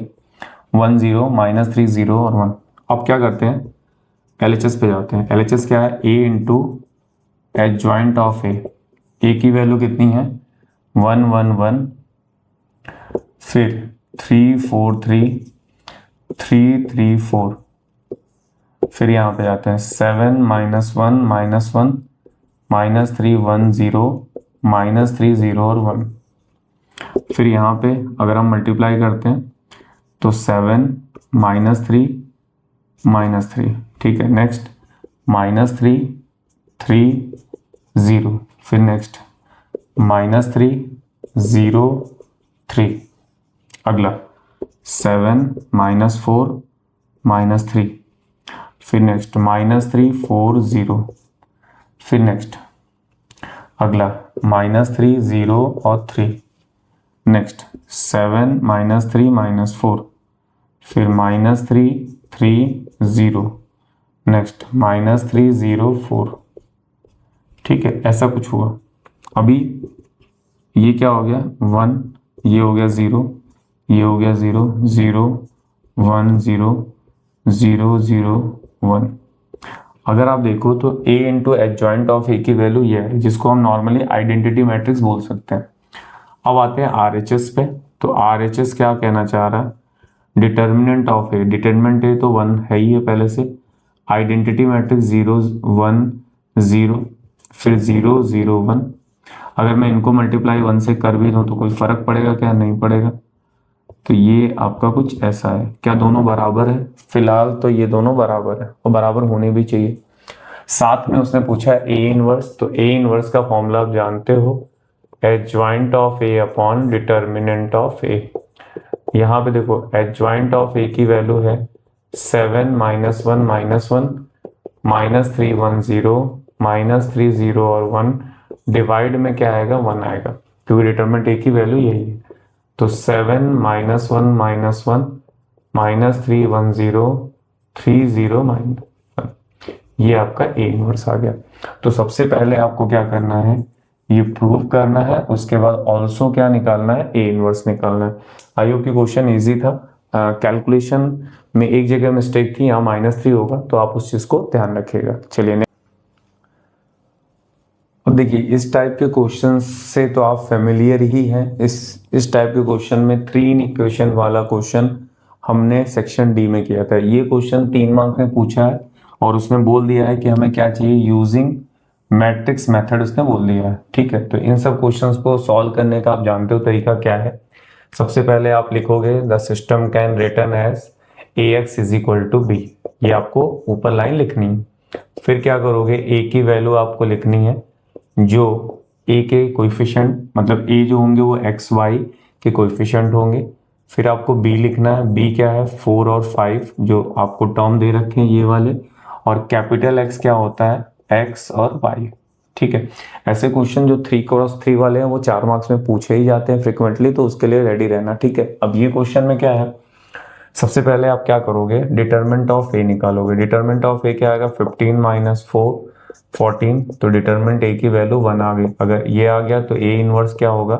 1 0 -3 0 और 1। अब क्या करते हैं, LHS पे जाते हैं। LHS क्या है, A into adjoint of A की वैल्यू कितनी है 1 1 1, फिर 3 4 3 3 3 4, फिर यहाँ पे जाते हैं 7 -1 -1 -3 1 0 -3 0 और 1। फिर यहाँ पे अगर हम मल्टीप्लाई करते हैं तो 7 -3 -3। ठीक है, नेक्स्ट -3 3 0, फिर नेक्स्ट -3 0 3, अगला 7 -4 -3, फिर नेक्स्ट -3 4 0, फिर नेक्स्ट अगला -3 0 और 3, नेक्स्ट 7 -3 -4, फिर -3 3 0, नेक्स्ट -3 0 4। ठीक है, ऐसा कुछ हुआ। अभी ये क्या हो गया 1, ये हो गया 0, ये हो गया 0 0 1 0 0 0 1। अगर आप देखो तो A into adjoint of A की वैल्यू ये है, जिसको हम नॉर्मली आइडेंटिटी मैट्रिक्स बोल सकते हैं। अब आते हैं RHS पे। तो RHS क्या कहना चाह रहा है, डिटर्मिनेंट ऑफ ए, डिटर्मिनेंट ए तो 1 है ही है पहले से, आइडेंटिटी मैट्रिक्स 0 1 0, फिर 0 0 1। अगर मैं इनको मल्टीप्लाई 1 से कर भी दूँ तो कोई फर्क पड़ेगा क्या, नहीं पड़ेगा। तो ये आपका कुछ ऐसा है। क्या दोनों बराबर है, फिलहाल तो ये दोनों बराबर है और बराबर होने भी चाहिए। साथ में उसने पूछा A इनवर्स, तो A इनवर्स का फॉर्मूला आप जानते हो, adjoint of A upon determinant of A. यहाँ पे देखो एडजॉइंट ऑफ ए की वैल्यू है 7 -1 -1 -3 1 0 -3 0 और 1, डिवाइड में क्या आएगा 1 आएगा, क्योंकि डिटर्मिनेंट ए की वैल्यू यही है। तो 7 -1 -1 -3 1 0 3 0 -1, ये आपका ए इनवर्स आ गया। तो सबसे पहले आपको क्या करना है, ये प्रूव करना है, उसके बाद ऑल्सो क्या निकालना है, ए इनवर्स निकालना है। आई होप कि क्वेश्चन इजी था। कैलकुलेशन में एक जगह मिस्टेक थी, यहाँ -3 होगा, तो आप उस चीज को ध्यान रखिएगा। चलिए अब देखिए, इस टाइप के क्वेश्चन से तो आप फेमिलियर ही हैं। इस टाइप के क्वेश्चन में 3 इक्वेशन वाला क्वेश्चन हमने सेक्शन डी में किया था। ये क्वेश्चन 3 मार्क में पूछा है और उसने बोल दिया है कि हमें क्या चाहिए, यूजिंग मैट्रिक्स मेथड उसने बोल दिया है। ठीक है, तो इन सब क्वेश्चंस को सॉल्व करने का आप जानते हो तरीका क्या है। सबसे पहले आप लिखोगे the system can written as ax is equal to b, ये आपको ऊपर लाइन लिखनी है। फिर क्या करोगे, a की वैल्यू आपको लिखनी है जो a के कोएफिशिएंट, मतलब a जो होंगे वो x y के कोएफिशिएंट होंगे। फिर आपको b लिखना है, b क्या है 4 और 5 जो आपको टर्म दे रखे हैं ये वाले, और कैपिटल X क्या होता है x और y। ठीक है, ऐसे क्वेश्चन जो 3x3 वाले हैं वो 4 मार्क्स में पूछे ही जाते हैं फ्रिक्वेंटली, तो उसके लिए रेडी रहना। ठीक है, अब ये क्वेश्चन में क्या है, सबसे पहले आप क्या करोगे, डिटरमिनेंट ऑफ ए निकालोगे। डिटरमिनेंट ऑफ ए क्या आएगा, 15 माइनस 4 14, तो डिटरमिनेंट ए की वैल्यू 1 आ गई। अगर ये आ गया तो ए इनवर्स क्या होगा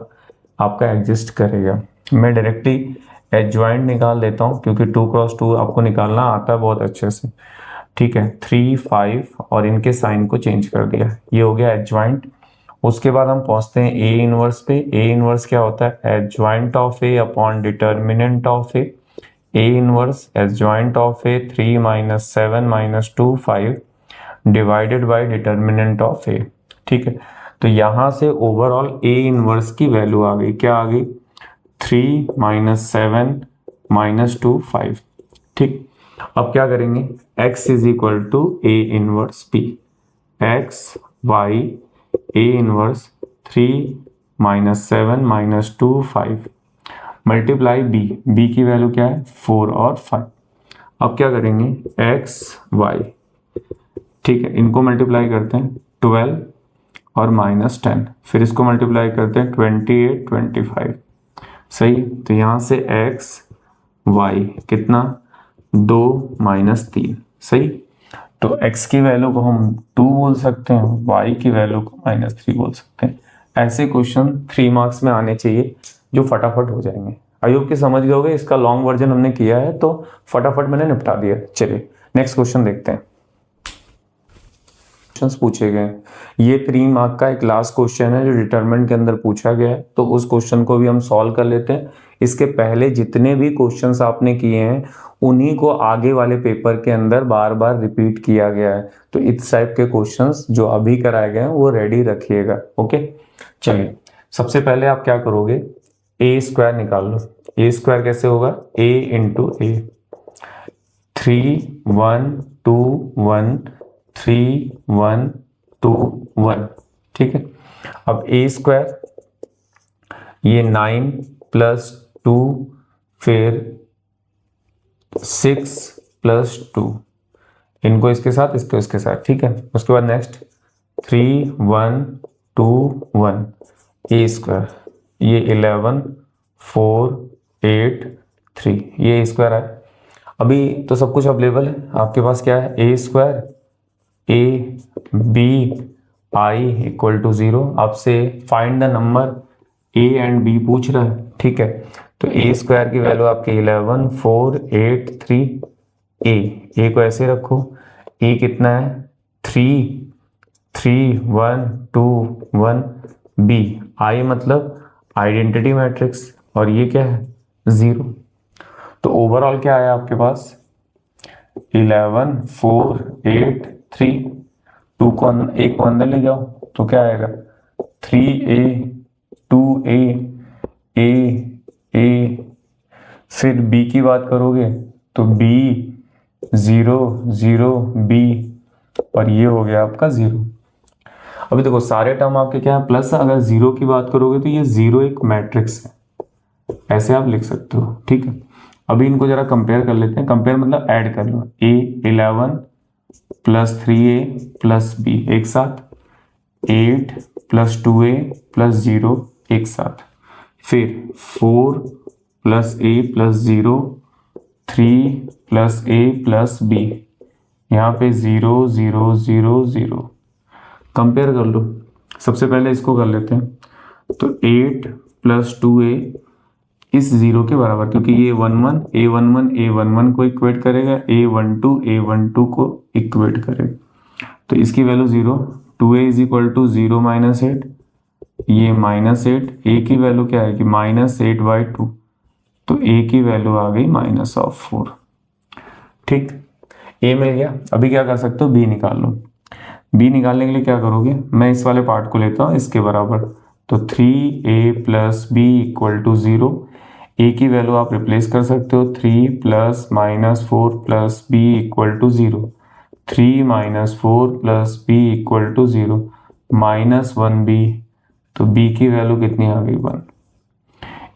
आपका, एग्जिस्ट करेगा। मैं डायरेक्टली एडजॉइंट निकाल देता हूँ क्योंकि 2x2 आपको निकालना आता है बहुत अच्छे से। ठीक है, 3 5 और इनके साइन को चेंज कर दिया, ये हो गया एडजॉइंट। उसके बाद हम पहुंचते हैं ए इनवर्स पे। ए इनवर्स क्या होता है, adjoint of A upon determinant of A. A inverse adjoint of A 3 minus 7 minus 2 5 divided by determinant of A। ठीक है, तो यहां से ओवरऑल A इनवर्स की वैल्यू आ गई, क्या आ गई 3 माइनस 7 माइनस 2 5। ठीक, अब क्या करेंगे, x is equal to A inverse B, x y A inverse 3 minus 7 minus 2 5 multiply B की वैल्यू क्या है 4 और 5। अब क्या करेंगे, एक्स वाई, ठीक है, इनको मल्टीप्लाई करते हैं 12 और माइनस 10, फिर इसको मल्टीप्लाई करते हैं 28 25। सही, तो यहां से एक्स वाई कितना 2 माइनस 3। सही, तो x की वैल्यू को हम 2 बोल सकते हैं, y की वैल्यू को -3 बोल सकते हैं। ऐसे क्वेश्चन 3 मार्क्स में आने चाहिए जो फटाफट हो जाएंगे। आई होप कि समझ गए होगे, इसका लॉन्ग वर्जन हमने किया है तो फटाफट मैंने निपटा दिया। चलिए नेक्स्ट क्वेश्चन देखते हैं। क्वेश्चंस पूछे गए, ये 3 मार्क का एक लास्ट क्वेश्चन है जो डिटरमिनेंट के अंदर पूछा गया है, तो उस क्वेश्चन को भी हम सॉल्व कर लेते हैं। इसके पहले जितने भी क्वेश्चंस आपने किए हैं उन्हीं को आगे वाले पेपर के अंदर बार बार रिपीट किया गया है, तो इस टाइप के क्वेश्चंस जो अभी कराए गए हैं वो रेडी रखिएगा। ओके, चलिए सबसे पहले आप क्या करोगे, ए स्क्वायर निकाल लो। ए स्क्वायर कैसे होगा, a इंटू ए, 3 1 2 1 3 1 2 1। ठीक है, अब ए स्क्वायर ये 9 प्लस 2 फिर 6 प्लस 2, इनको इसके साथ इसको इसके साथ। ठीक है, उसके बाद नेक्स्ट 3 1 2 1 ए स्क्वायर, ये 11 4 8 3, ये स्क्वायर है। अभी तो सब कुछ अवेलेबल है आपके पास, क्या है A square A B I equal to 0। आपसे find the number A and B पूछ रहा है। ठीक है, तो ए स्क्वायर की वैल्यू आपकी 11 4 8 3। ए को ऐसे रखो, ए कितना है 3 3 1 2 1। बी आई मतलब आइडेंटिटी मैट्रिक्स, और ये क्या है 0। तो ओवरऑल क्या आया आपके पास 11 4 8 3। 2 को एक को अंदर ले जाओ तो क्या आएगा 3a 2a a a। फिर b की बात करोगे तो b 0 0 b, और ये हो गया आपका 0। अभी देखो सारे टर्म आपके क्या है प्लस, अगर 0 की बात करोगे तो ये 0 एक मैट्रिक्स है, ऐसे आप लिख सकते हो। ठीक है, अभी इनको जरा कंपेयर कर लेते हैं। कंपेयर मतलब ऐड कर लो, a 11 plus 3a plus b एक साथ, 8 प्लस 2a प्लस 0 एक साथ, फिर 4 plus a plus 0 3 plus a plus b, यहाँ पे 0 0 0 0। कंपेयर कर लो, सबसे पहले इसको कर लेते हैं, तो 8 प्लस 2a इस 0 के बराबर, क्योंकि ये 11 a11 a11 को इक्वेट करेगा, a12 a12 को इक्वेट करेगा, तो इसकी value 0। 2a is equal to 0 minus 8, ये माइनस 8, a की वैल्यू क्या है कि -8/2, तो ए की वैल्यू आ गई -4। ठीक, ए मिल गया। अभी क्या कर सकते हो, बी निकाल लो। बी निकालने के लिए क्या करोगे, मैं इस वाले पार्ट को लेता हूँ इसके बराबर, तो 3a plus b equal to 0। A की वैल्यू आप रिप्लेस कर सकते हो, 3 plus -4 plus b equal to 0। 3 -4 plus b equal to 0, -1b, तो b की वैल्यू कितनी आ गई, 1।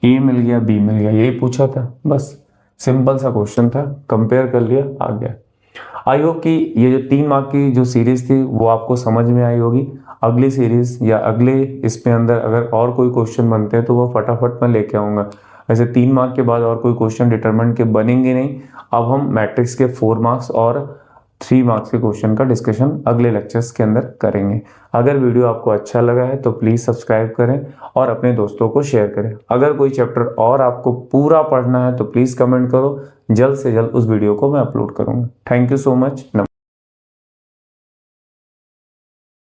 ए मिल गया, बी मिल गया, यही पूछा था बस। सिंपल सा क्वेश्चन था, कंपेयर कर लिया, आ गया। आई होप कि ये जो 3 मार्क की जो सीरीज थी वो आपको समझ में आई होगी। अगली सीरीज या अगले इसमें अंदर अगर और कोई क्वेश्चन बनते हैं तो वो फटाफट मैं लेके आऊँगा। वैसे 3 मार्क के बाद और कोई क्वेश्चन डिटरमिनेंट के बनेंगे नहीं। अब हम मैट्रिक्स के 4 मार्क्स और 3 मार्क्स के क्वेश्चन का डिस्कशन अगले लेक्चर्स के अंदर करेंगे। अगर वीडियो आपको अच्छा लगा है तो प्लीज़ सब्सक्राइब करें और अपने दोस्तों को शेयर करें। अगर कोई चैप्टर और आपको पूरा पढ़ना है तो प्लीज़ कमेंट करो, जल्द से जल्द उस वीडियो को मैं अपलोड करूँगा। Thank you so much.